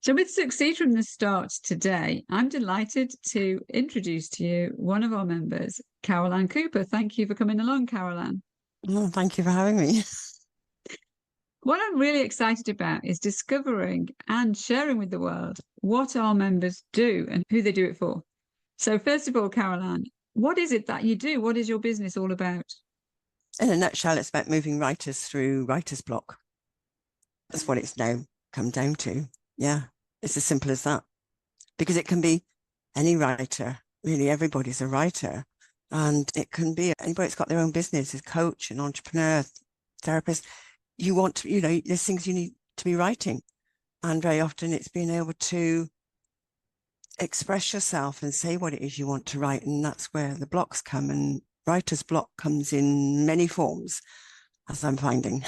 So with Succeed from the Start today, I'm delighted to introduce to you one of our members, Caroline Cooper. Thank you for coming along, Caroline. Oh, thank you for having me. What I'm really excited about is discovering and sharing with the world what our members do and who they do it for. So first of all, Caroline, what is it that you do? What is your business all about? In a nutshell, it's about moving writers through writer's block. That's what it's now come down to. Yeah, it's as simple as that. Because it can be any writer, really, everybody's a writer. And it can be anybody that's got their own business, a coach, an entrepreneur, therapist. You want to, there's things you need to be writing. And very often it's being able to express yourself and say what it is you want to write. And that's where the blocks come. And writer's block comes in many forms, as I'm finding.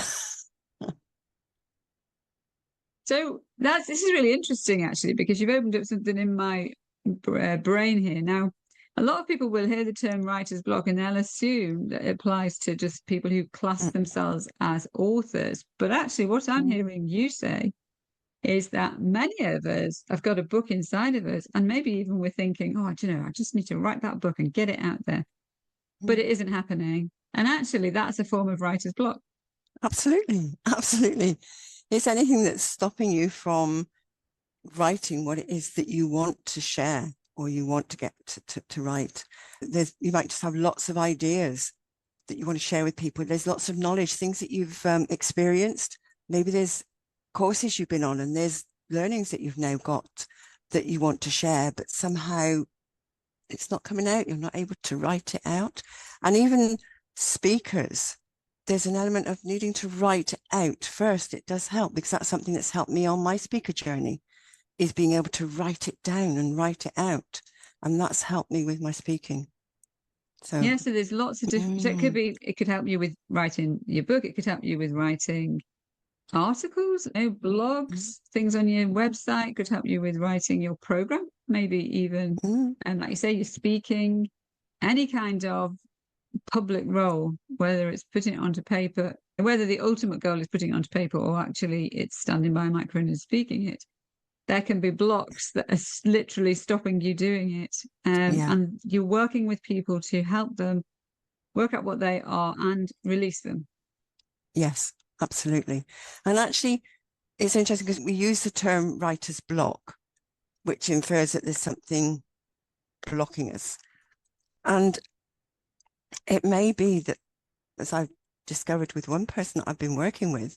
So this is really interesting, actually, because you've opened up something in my brain here. Now, a lot of people will hear the term writer's block and they'll assume that it applies to just people who class themselves as authors. But actually, what I'm hearing you say is that many of us have got a book inside of us, and maybe even we're thinking, oh, I just need to write that book and get it out there. But it isn't happening. And actually, that's a form of writer's block. Absolutely. Absolutely. It's anything that's stopping you from writing what it is that you want to share or you want to get to write. You might just have lots of ideas that you want to share with people. There's lots of knowledge, things that you've experienced. Maybe there's courses you've been on and there's learnings that you've now got that you want to share, but somehow it's not coming out. You're not able to write it out. And even speakers, there's an element of needing to write out first. It does help because that's something that's helped me on my speaker journey, is being able to write it down and write it out. And that's helped me with my speaking. So there's lots of different, so it could help you with writing your book. It could help you with writing articles, blogs, things on your website. It could help you with writing your program, maybe even, and like you say, you're speaking, any kind of public role, whether it's putting it onto paper, whether the ultimate goal is putting it onto paper or actually it's standing by a microphone and speaking it. There can be blocks that are literally stopping you doing it. And you're working with people to help them work out what they are and release them. Yes, absolutely. And actually, it's interesting because we use the term writer's block, which infers that there's something blocking us. And it may be that, as I've discovered with one person that I've been working with,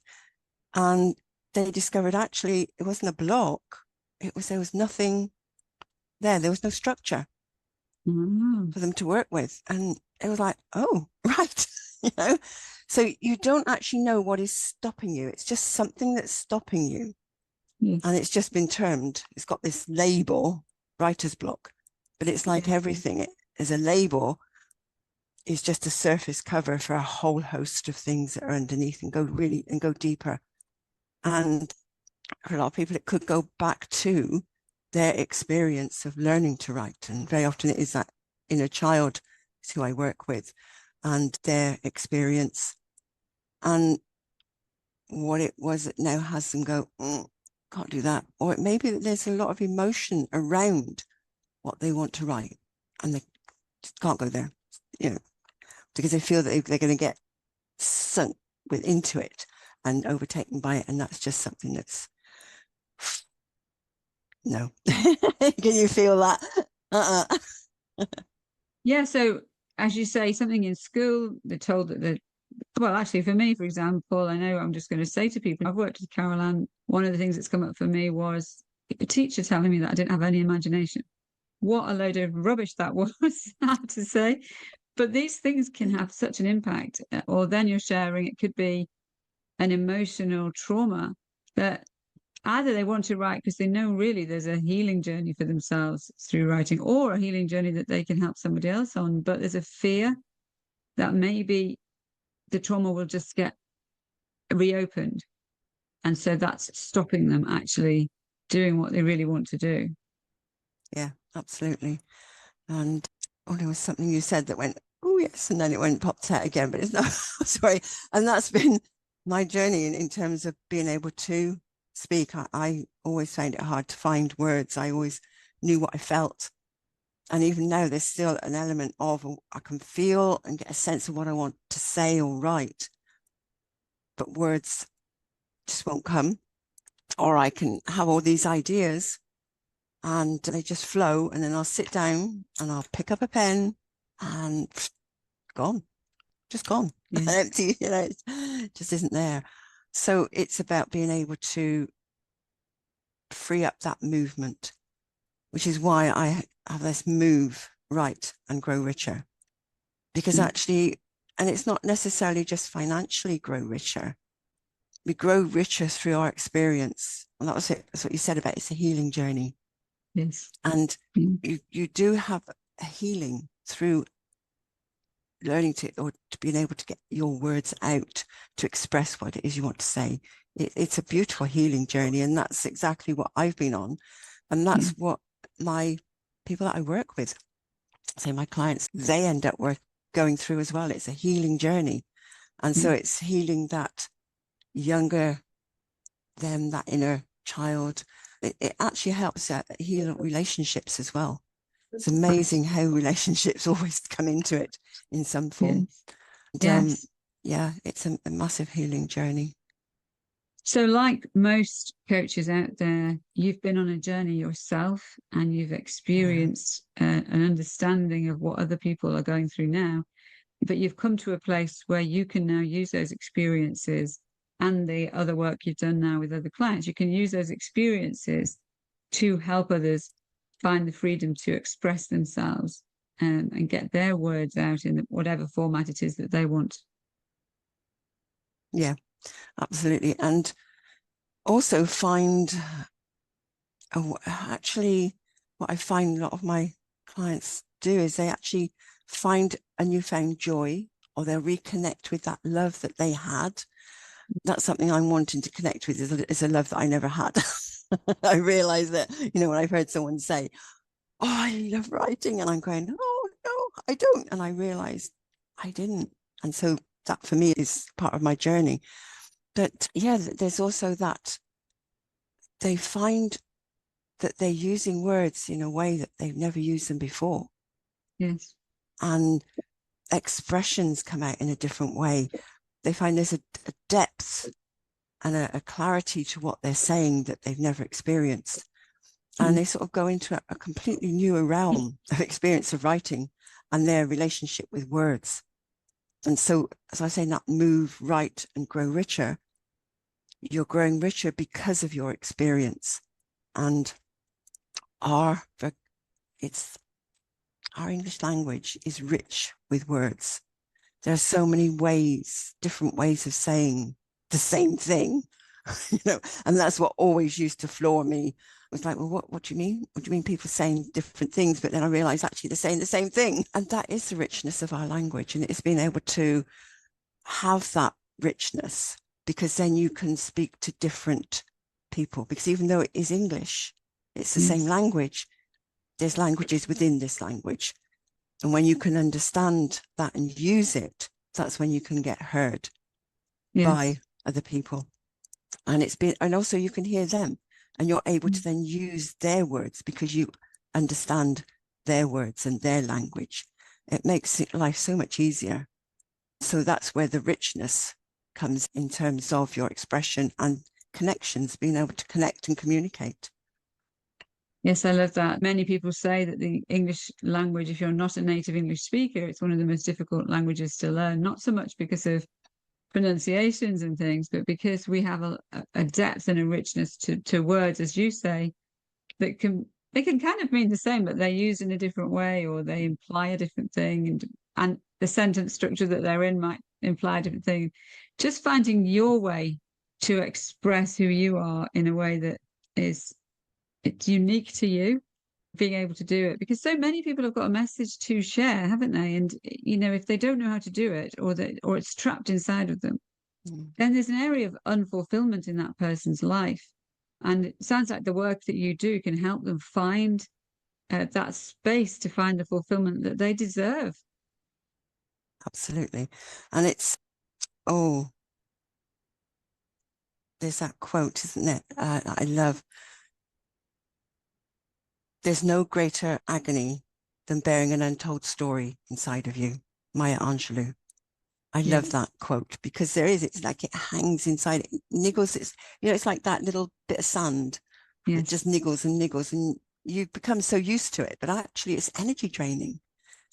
and they discovered actually it wasn't a block. There was nothing there. There was no structure for them to work with. And it was like, oh, right. So you don't actually know what is stopping you. It's just something that's stopping you. Yes. And it's just been termed, it's got this label, writer's block, but it's like everything. It is a label, is just a surface cover for a whole host of things that are underneath and go deeper. And for a lot of people, it could go back to their experience of learning to write. And very often it is that inner child is who I work with and their experience and what it was that now has them go, can't do that. Or it may be that there's a lot of emotion around what they want to write and they just can't go there, because they feel that they're going to get sunk into it and overtaken by it. And that's just something that's, no. Can you feel that? Yeah. So as you say, something in school, they're told that well, actually, for me, for example, I know I'm just going to say to people, I've worked with Caroline. One of the things that's come up for me was a teacher telling me that I didn't have any imagination. What a load of rubbish that was, I have to say. But these things can have such an impact. Or then you're sharing, it could be an emotional trauma that either they want to write because they know really there's a healing journey for themselves through writing, or a healing journey that they can help somebody else on. But there's a fear that maybe the trauma will just get reopened. And so that's stopping them actually doing what they really want to do. Yeah, absolutely. And there was something you said that went, oh yes, and then it went popped out again, but it's not, sorry. And that's been my journey in terms of being able to speak. I always found it hard to find words. I always knew what I felt. And even now, there's still an element of I can feel and get a sense of what I want to say or write, but words just won't come. Or I can have all these ideas and they just flow, and then I'll sit down and I'll pick up a pen and gone, just gone, Yeah. empty, it just isn't there. So it's about being able to free up that movement, which is why I have this move, write and grow richer. Because actually, and it's not necessarily just financially grow richer. We grow richer through our experience. And that was it. That's what you said about it's a healing journey. Yes. And you do have a healing through learning to, or to being able to get your words out to express what it is you want to say. It's a beautiful healing journey. And that's exactly what I've been on. And that's what my people that I work with, say my clients, they end up going through as well. It's a healing journey. And so it's healing that younger them, that inner child. It actually helps heal relationships as well. It's amazing how relationships always come into it in some form. Yes. Yeah, it's a massive healing journey. So, like most coaches out there, you've been on a journey yourself and you've experienced an understanding of what other people are going through now. But you've come to a place where you can now use those experiences and the other work you've done now with other clients. You can use those experiences to help others find the freedom to express themselves and get their words out in whatever format it is that they want. Yeah, absolutely. And also actually, what I find a lot of my clients do is they actually find a newfound joy, or they'll reconnect with that love that they had. That's something I'm wanting to connect with, is a love that I never had. I realize that, when I've heard someone say, oh, I love writing, and I'm going, oh, no, I don't. And I realized I didn't. And so that for me is part of my journey. But yeah, there's also that they find that they're using words in a way that they've never used them before. Yes. And expressions come out in a different way. They find there's a depth and a clarity to what they're saying that they've never experienced. And they sort of go into a completely new realm of experience of writing and their relationship with words. And so, as I say, that move, write and grow richer, you're growing richer because of your experience. And our English language is rich with words. There are so many ways, different ways of saying the same thing, and that's what always used to floor me. It was like, well, what do you mean? What do you mean people saying different things? But then I realized actually they're saying the same thing. And that is the richness of our language. And it's being able to have that richness, because then you can speak to different people, because even though it is English, it's the same language. There's languages within this language. And when you can understand that and use it, that's when you can get heard by other people. And also you can hear them, and you're able to then use their words because you understand their words and their language. It makes life so much easier. So that's where the richness comes in terms of your expression and connections, being able to connect and communicate. Yes, I love that. Many people say that the English language, if you're not a native English speaker, it's one of the most difficult languages to learn, not so much because of pronunciations and things, but because we have a depth and a richness to words, as you say, that they can kind of mean the same, but they're used in a different way, or they imply a different thing, and the sentence structure that they're in might imply a different thing. Just finding your way to express who you are in a way that it's unique to you, being able to do it, because so many people have got a message to share, haven't they? And if they don't know how to do it, or it's trapped inside of them, then there's an area of unfulfillment in that person's life. And it sounds like the work that you do can help them find that space to find the fulfillment that they deserve. Absolutely. And it's, oh, there's that quote, isn't it? I love, there's no greater agony than bearing an untold story inside of you. Maya Angelou. I love that Yes. quote because there is, it's like it hangs inside, it niggles, it's like that little bit of sand that just Yes. niggles and niggles and you become so used to it, but actually it's energy draining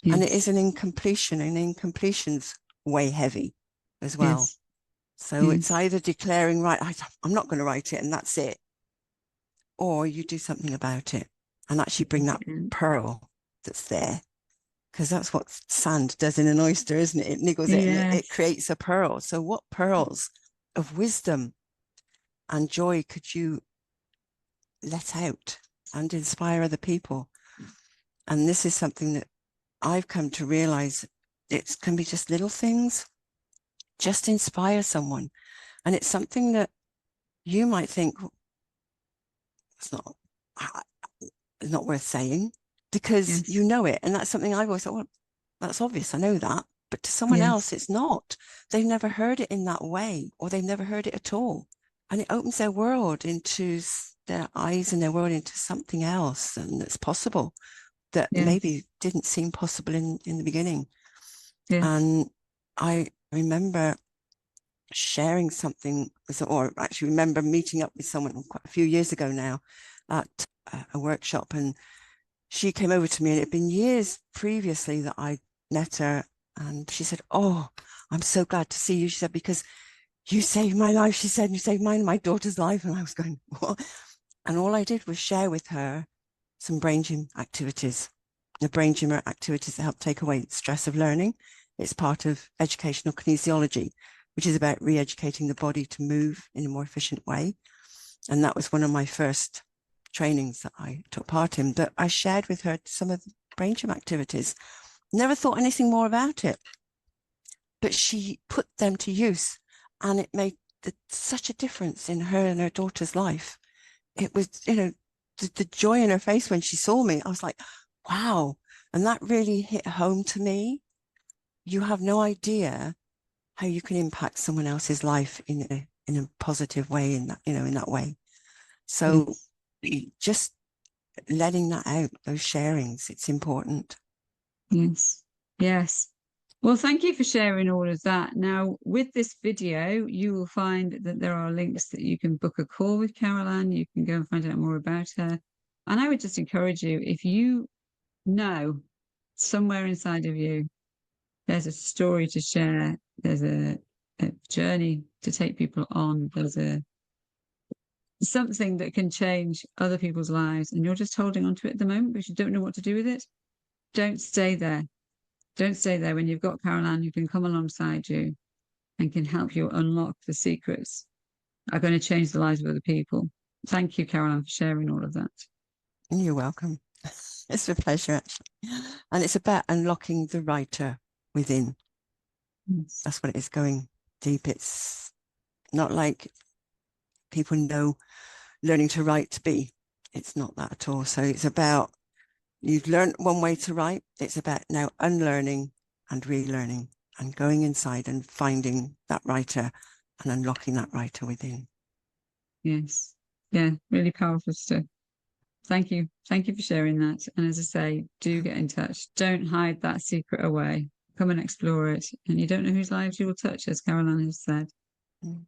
and it is Yes. an incompletion, and incompletion's way heavy as well. Yes. So it's Yes. either declaring, right, I'm not going to write it and that's it, or you do something about it and actually bring that Yeah. pearl that's there. Because that's what sand does in an oyster, isn't it? It niggles it and it Yes. creates a pearl. So what pearls of wisdom and joy could you let out and inspire other people? And this is something that I've come to realize, it can be just little things, just inspire someone. And it's something that you might think, "Well, it's not, it's not worth saying," because you Yes. know it. And that's something I've always thought, well, that's obvious. I know that. But to someone else, Yes. it's not. They've never heard it in that way, or they've never heard it at all. And it opens their world into their eyes and their world into something else. And it's possible that maybe Yes. didn't seem possible in the beginning. Yes. And I remember sharing something with, or actually remember meeting up with someone quite a few years ago now at a workshop, and she came over to me, and it had been years previously that I met her, and she said, "Oh, I'm so glad to see you." She said, "Because you saved my life." She said, "You saved mine and my daughter's life." And I was going, "What?" And all I did was share with her some brain gym activities, the brain gym activities that help take away the stress of learning. It's part of educational kinesiology, which is about re-educating the body to move in a more efficient way. And that was one of my first trainings that I took part in. But I shared with her some of the brain gym activities. Never thought anything more about it, but she put them to use, and it made such a difference in her and her daughter's life. It was, the joy in her face when she saw me. I was like, wow. And that really hit home to me. You have no idea how you can impact someone else's life in a positive way, in that, in that way. So Yes. just letting that out, those sharings, it's important. Yes. Yes. Well, thank you for sharing all of that. Now, with this video, you will find that there are links that you can book a call with Caroline. You can go and find out more about her. And I would just encourage you, if you know somewhere inside of you, there's a story to share, there's a journey to take people on, there's a something that can change other people's lives, and you're just holding on to it at the moment because you don't know what to do with it, don't stay there. Don't stay there when you've got Caroline who can come alongside you and can help you unlock the secrets are going to change the lives of other people. Thank you, Caroline, for sharing all of that. You're welcome. It's a pleasure, actually. And it's about unlocking the writer within. Yes. That's what it is, going deep. It's not like people know learning to write to be. It's not that at all. So it's about, you've learned one way to write. It's about now unlearning and relearning and going inside and finding that writer and unlocking that writer within. Yes. Yeah, really powerful stuff. Thank you. Thank you for sharing that. And as I say, do get in touch. Don't hide that secret away. Come and explore it. And you don't know whose lives you will touch, as Caroline has said. Mm.